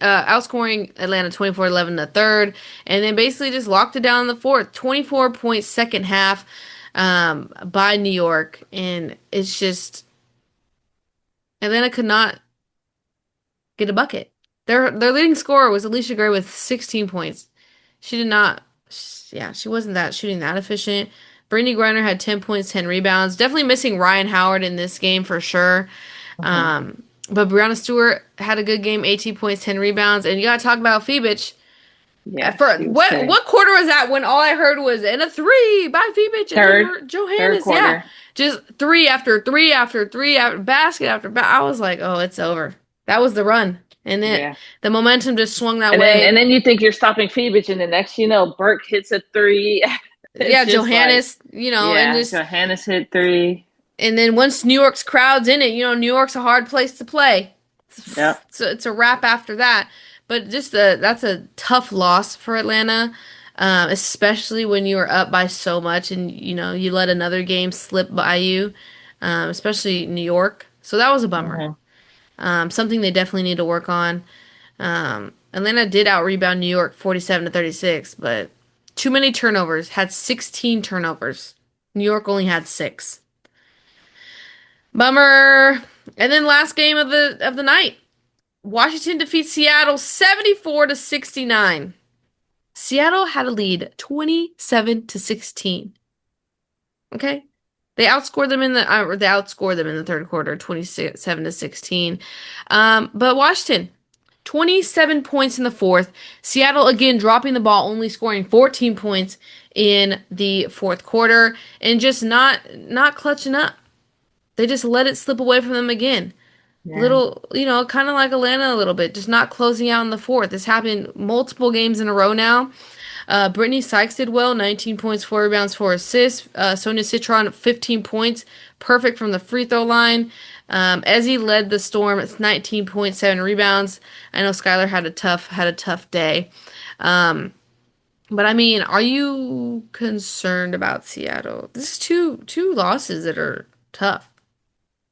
outscoring Atlanta 24-11 in the third, and then basically just locked it down in the fourth. 24-point second half by New York, and it's just Atlanta could not get a bucket. Their leading scorer was Alicia Gray with 16 points. She did not, yeah, she wasn't that shooting that efficient. Brittany Griner had 10 points, 10 rebounds. Definitely missing Ryan Howard in this game for sure. Mhm. Um, But Brianna Stewart had a good game, 18 points, 10 rebounds. And you got to talk about Phoebich. Yeah, For she was what good. what quarter was that when all I heard was and a three by Phoebich and then Third, her third Johannes, yeah, quarter. just three after three after three after basket after I was like, oh, it's over. That was the run, and then Yeah. the momentum just swung that And way. then you think you're stopping Phoebus, and the next Burke hits a three. It's Yeah, just like, Johannes, and yeah, just Johannes hit three. and then once New York's crowd's in it, New York's a hard place to play. Yep. It's a wrap after that. But that's a tough loss for Atlanta, especially when you were up by so much and you let another game slip by you, especially New York. So that was a bummer. Hmm. Something they definitely need to work on. Atlanta did out rebound New York 47-36, but too many turnovers. Had 16 turnovers. New York only had six. Bummer. And then last game of the night, Washington defeats Seattle 74 to 69. Seattle had a lead 27 to 16. Okay? They outscored them in the third quarter 27 to 16. But Washington 27 points in the fourth. Seattle again dropping the ball, only scoring 14 points in the fourth quarter and just not clutching up. They just let it slip away from them again. Yeah. Little, kind of like Atlanta a little bit, just not closing out in the fourth. This happened multiple games in a row now. Brittany Sykes did well, 19 points, 4 rebounds, 4 assists. Sonia Citron, 15 points, perfect from the free throw line. Ezzy led the Storm. It's 19 points, 7 rebounds. I know Skylar had a tough day. But I mean, are you concerned about Seattle? This is two losses that are tough.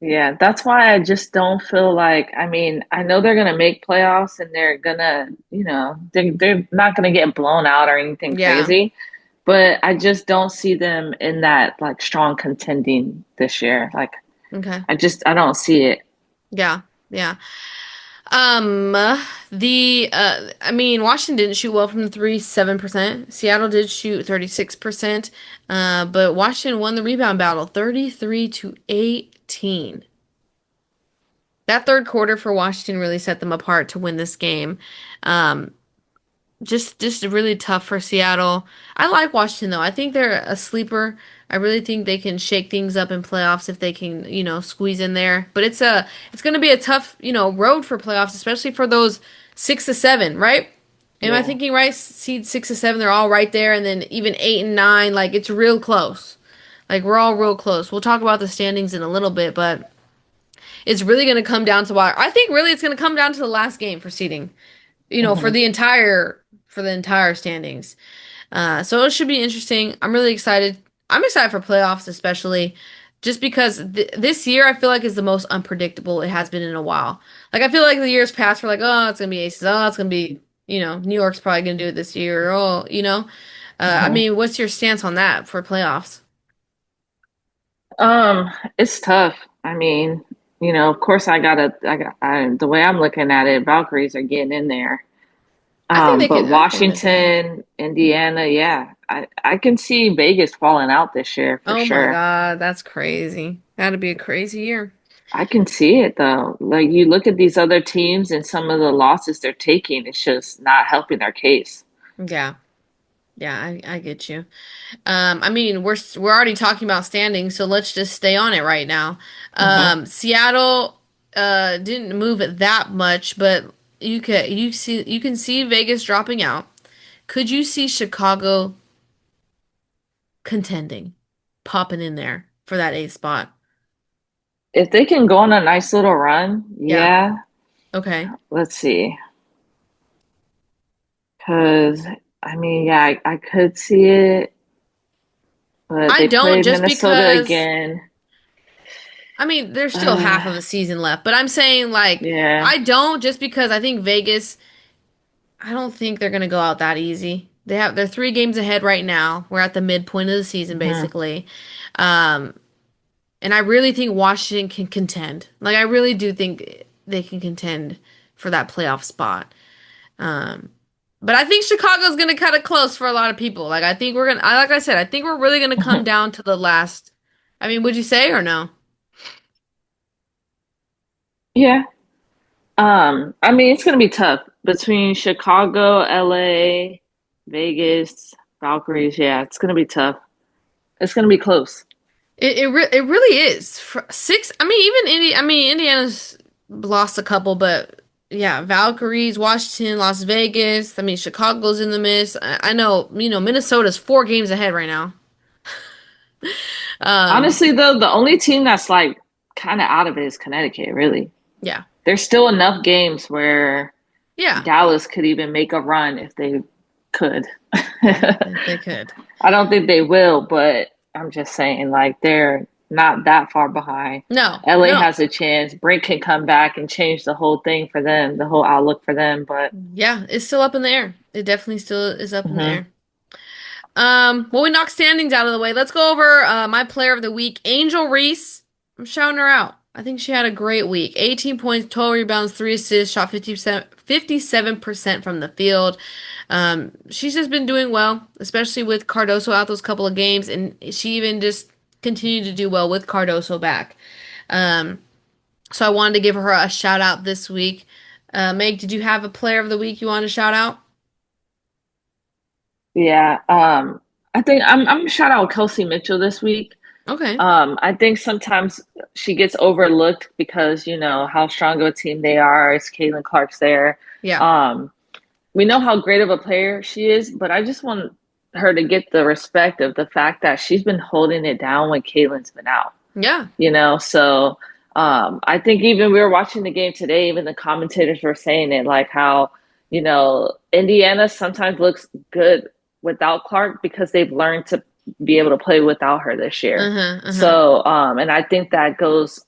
Yeah, that's why I just don't feel like, I mean, I know they're gonna make playoffs and they're gonna, they're not gonna get blown out or anything Yeah. crazy, but I just don't see them in that like strong contending this year. Like Okay. I don't see it. Yeah. Yeah. Um, I mean, Washington didn't shoot well from the three, 7%. Seattle did shoot 36%. But Washington won the rebound battle, 33 to 18. That third quarter for Washington really set them apart to win this game. Um, just really tough for Seattle. I like Washington though. I think they're a sleeper. I really think they can shake things up in playoffs if they can, squeeze in there. But it's going to be a tough, road for playoffs, especially for those 6 to 7, right? Am I Yeah. thinking right? Seed 6 to 7, they're all right there, and then even 8 and 9, like it's real close. Like we're all real close. We'll talk about the standings in a little bit, but it's really going to come down to why. I think really it's going to come down to the last game for seeding. For Hmm. the entire standings. So it should be interesting. I'm really excited. I'm excited for playoffs, especially just because this year I feel like is the most unpredictable it has been in a while. Like I feel like the years past were like, oh, it's gonna be Aces. Oh, it's gonna be, New York's probably gonna do it this year. Oh, I Hmm. mean, what's your stance on that for playoffs? It's tough. I mean, of course the way I'm looking at it, Valkyries are getting in there. I think they But can. I think they can. Washington, Indiana, yeah, I can see Vegas falling out this year for Oh my sure. God, that's crazy. That'd be a crazy year. I can see it though. Like you look at these other teams and some of the losses they're taking, it's just not helping their case. Yeah. Yeah, I get you. I mean, we're already talking about standings, so let's just stay on it right now. Hmm. Seattle didn't move it that much, but you can see Vegas dropping out. Could you see Chicago contending, popping in there for that eighth spot? If they can go on a nice little run, Yeah. yeah. Okay. Let's see. Because I mean, yeah, I could see it, but I they don't play just Minnesota because again. I mean, there's still half Uh, of the season left, but I'm saying like yeah. I don't just because I think Vegas I don't think they're gonna go out that easy. They're 3 games ahead right now. We're at the midpoint of the season Hmm. basically. Um, and I really think Washington can contend. Like I really do think they can contend for that playoff spot. Um, but I think Chicago's gonna cut it close for a lot of people. Like I think like I said, I think we're really gonna come down to the last. I mean, would you say or no? Yeah. I mean, it's gonna be tough between Chicago, LA, Vegas, Valkyries. Yeah, it's gonna be tough. It's gonna be close. It really is. Six, I mean, even Indiana's lost a couple, but yeah, Valkyries, Washington, Las Vegas. I mean, Chicago's in the mix. I know, Minnesota's 4 games ahead right now. Um, Honestly, though, the only team that's like kind of out of it is Connecticut, really. yeah, There's still enough games where yeah, Dallas could even make a run if they could. yeah, they could. I don't think they will, but I'm just saying, like, they're not that far behind. No, LA no, has a chance. Brink can come back and change the whole thing for them, the whole outlook for them. But yeah, it's still up in the air. It definitely still is up in the mhm. air. Well, we knocked standings out of the way. Let's go over my player of the week, Angel Reese. I'm shouting her out. I think she had a great week. 18 points, 12 rebounds, 3 assists, shot 57% from the field. She's just been doing well, especially with Cardoso out those couple of games, and she even just continued to do well with Cardoso back. Um, so I wanted to give her a shout out this week. Meg, did you have a player of the week you want to shout out? Yeah, I think I'm shout out Kelsey Mitchell this week. Okay. I think sometimes she gets overlooked because you know how strong of a team they are. It's Caitlin Clark's there. Yeah. Um, we know how great of a player she is, but I just want her to get the respect of the fact that she's been holding it down when Caitlin's been out. Yeah. You know, so I think even we were watching the game today, even the commentators were saying it like how, you know, Indiana sometimes looks good without Clark because they've learned to be able to play without her this year. Uh-huh. Uh-huh. So, and I think that goes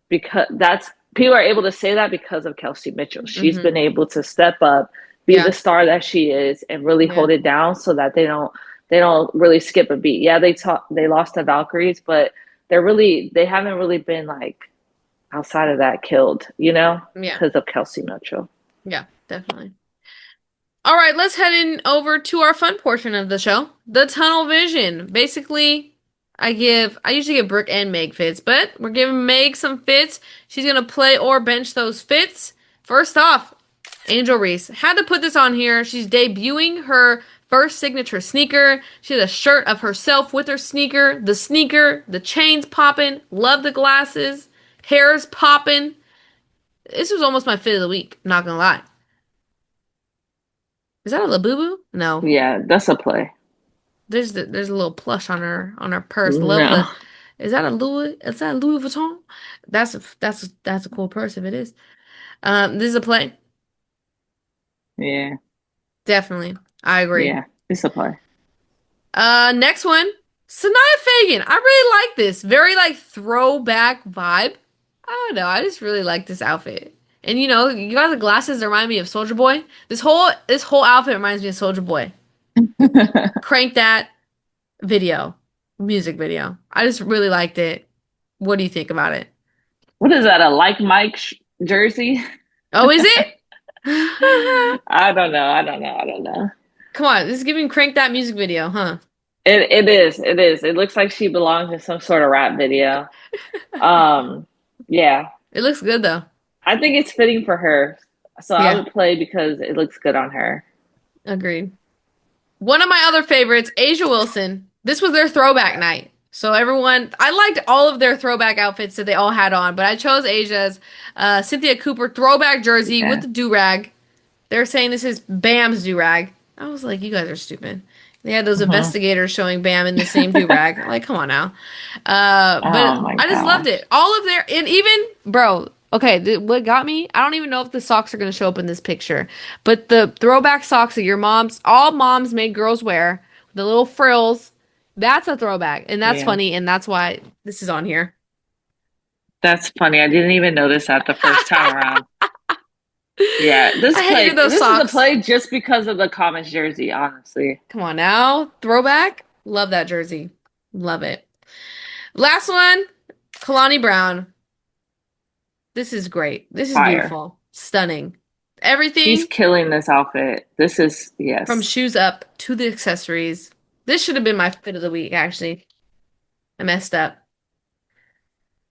because that's people are able to say that because of Kelsey Mitchell. She's Mm-hmm. been able to step up, be Yeah. the star that she is, and really Yeah. hold it down so that they don't really skip a beat. Yeah, they lost to Valkyries, but they haven't really been like outside of that killed, you know, Yeah. because of Kelsey Mitchell. Yeah. Definitely. All right, let's head in over to our fun portion of the show, the tunnel vision. Basically, I usually give Brooke and Meg fits, but we're giving Meg some fits. She's gonna play or bench those fits. First off, Angel Reese had to put this on here. She's debuting her first signature sneaker. She has a shirt of herself with her sneaker, the chains popping, love the glasses, hair's popping. This was almost my fit of the week, not gonna lie. Is that a Labubu? No. Yeah, that's a play. There's a little plush on her purse. Love No. the. Is that a Louis? Is that a Louis Vuitton? That's a cool purse if it is. This is a play. Yeah, Definitely. I agree. yeah, it's a play. Next one. Sanaya Fagan. I really like this. Very like throwback vibe. I don't know. I just really like this outfit. And you got the glasses that remind me of Soldier Boy. This whole outfit reminds me of Soldier Boy. Crank that video, music video. I just really liked it. What do you think about it? What is that? A like Mike jersey? Oh, is it? I don't know. I don't know. I don't know. Come on, this is giving Crank that music video, huh? It is. It is. It looks like she belongs in some sort of rap video. Um, yeah. It looks good though. I think it's fitting for her. So I Yeah, would play because it looks good on her. agreed. One of my other favorites, Asia Wilson. This was their throwback night. So everyone, I liked all of their throwback outfits that they all had on, but I chose Asia's Cynthia Cooper throwback jersey with Yeah. the do-rag. They're saying this is Bam's do-rag. I was like, you guys are stupid. They had those Mhm. investigators showing Bam in the same do-rag. Like, come on now. Oh But my I just loved gosh. it. All of their, and even, bro, okay, what got me, I don't even know if the socks are going to show up in this picture, but the throwback socks that all moms made girls wear, the little frills, that's a throwback. And that's Yeah. funny. And that's why this is on here. That's funny. I didn't even notice that the first time around. Yeah, I hated those this is a socks. play just because of the Comets jersey, honestly. Come on now. Throwback. Love that jersey. Love it. Last one, Kalani Brown. This is great. This is Fire. beautiful. Stunning. She's Everything killing this outfit. This is, from yes. shoes up to the accessories. This should have been my fit of the week, actually. I messed up.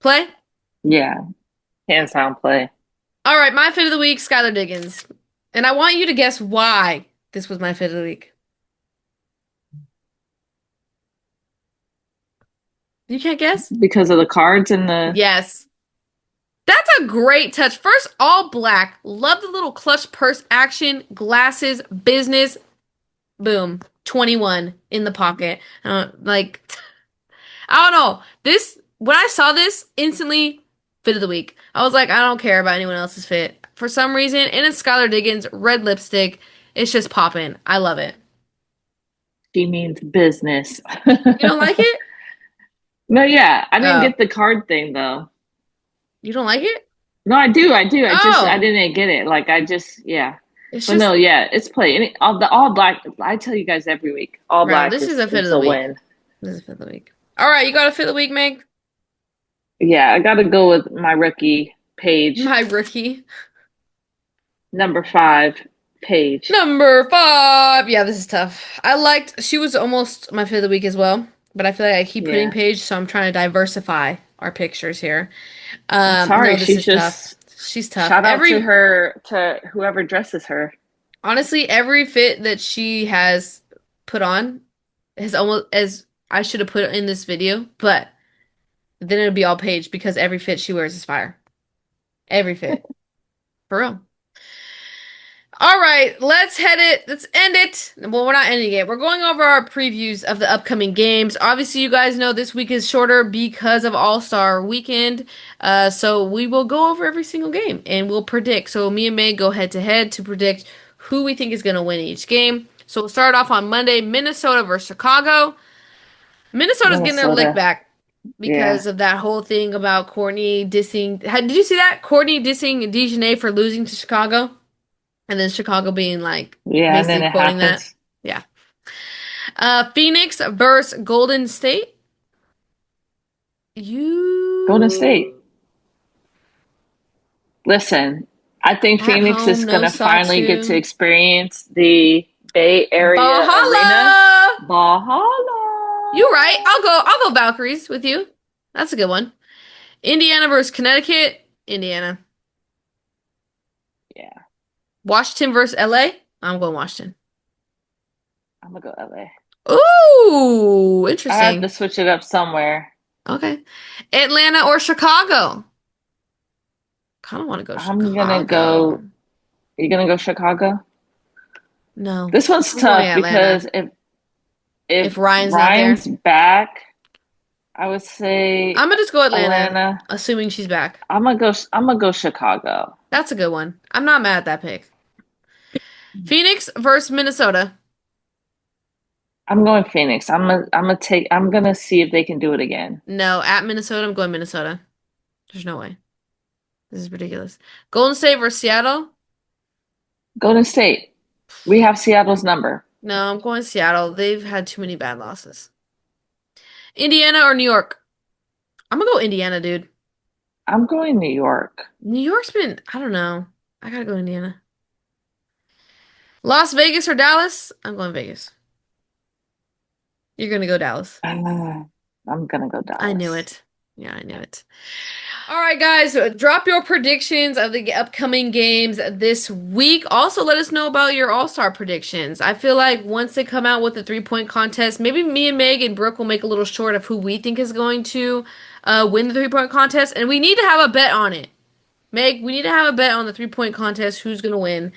Play? Yeah, hands down play. All right, my fit of the week, Skylar Diggins. And I want you to guess why this was my fit of the week. You can't guess? Because of the cards and the Yes. That's a great touch. First, all black. Love the little clutch purse action, glasses, business. Boom. 21 in the pocket. Like, I don't know. This, when I saw this, instantly fit of the week. I was like, I don't care about anyone else's fit. For some reason, and it's Skylar Diggins, red lipstick. It's just popping. I love it. she means business. You don't like it? No, yeah, I didn't Oh, get the card thing though. you don't like it? No, I do, I do. I Oh, didn't get it. Like I just, yeah. it's But just, no, yeah, it's play. All black. I tell you guys every week, all bro, black this is a fit of is the a week. win. This is a fit of the week. All right, you got a fit of the week, Meg? Yeah, I got to go with my rookie Page, My rookie. number 5 Page. Number 5. Yeah, this is tough. She was almost my fit of the week as well, but I feel like I keep putting Yeah, Paige, so I'm trying to diversify our pictures here. I'm No, sorry. this She's is tough. just She's tough. shout out to her to whoever dresses her. Honestly, every fit that she has put on is almost as I should have put in this video, but then it'll be all Paige because every fit she wears is fire. Every fit. For real. All right, let's head it. Let's end it. Well, we're not ending it. We're going over our previews of the upcoming games. Obviously, you guys know this week is shorter because of All-Star Weekend. So we will go over every single game and we'll predict. So me and May go head to head to predict who we think is going to win each game. So we'll start off on Monday, Minnesota versus Chicago. Minnesota's getting their lick Minnesota. back Yeah. because of that whole thing about Courtney dissing. Did you see that? Courtney dissing Dejanay for losing to Chicago? And then Chicago being like Yeah, and then basically it quoting that. happens. Yeah. Phoenix versus Golden State. Golden You State. Listen, I think at Phoenix is home, no gonna finally get to Satu. experience the Bay Area arena. Bahala. Bahala. You right. I'll go Valkyries with you. That's a good one. Indiana versus Connecticut. Indiana. Yeah, Washington versus LA. I'm going Washington. I'm gonna go LA. Ooh, I have to interesting. switch it up somewhere. Okay. Atlanta or Chicago? Kind of want to go I'm gonna go. Chicago. You're gonna go Chicago? No, This one's I'm going tough Atlanta. because if If Ryan's not there, Ryan's back, I would say I'm gonna just go Atlanta, Atlanta. assuming she's back. I'm gonna go Chicago. That's a good one. I'm not mad at that pick. Phoenix versus Minnesota. I'm going Phoenix. I'm gonna see if they can do it again. No, at Minnesota, I'm going Minnesota. There's no way. This is ridiculous. Golden State versus Seattle. Golden State. We have Seattle's number. No, I'm going Seattle. They've had too many bad losses. Indiana or New York. I'm gonna go Indiana, dude. I'm going New York. New York's been, I don't know. I gotta go Indiana. Las Vegas or Dallas? I'm going Vegas. You're gonna go Dallas. I'm gonna go I knew Dallas. it. Yeah, I knew it. All right, guys, drop your predictions of the upcoming games this week. Also, let us know about your All-Star predictions. I feel like once they come out with the three-point contest, maybe me and Meg and Brooke will make a little short of who we think is going to win the three-point contest, and we need to have a bet on it. Meg, we need to have a bet on the three-point contest, who's going to win.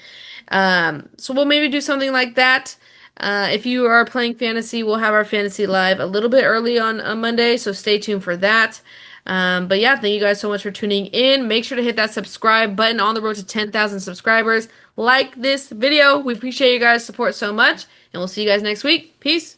So we'll maybe do something like that. If you are playing fantasy, we'll have our fantasy live a little bit early on Monday, so stay tuned for that. But yeah, thank you guys so much for tuning in. Make sure to hit that subscribe button on the road to 10,000 subscribers. Like this video. We appreciate you guys' support so much, and we'll see you guys next week. Peace.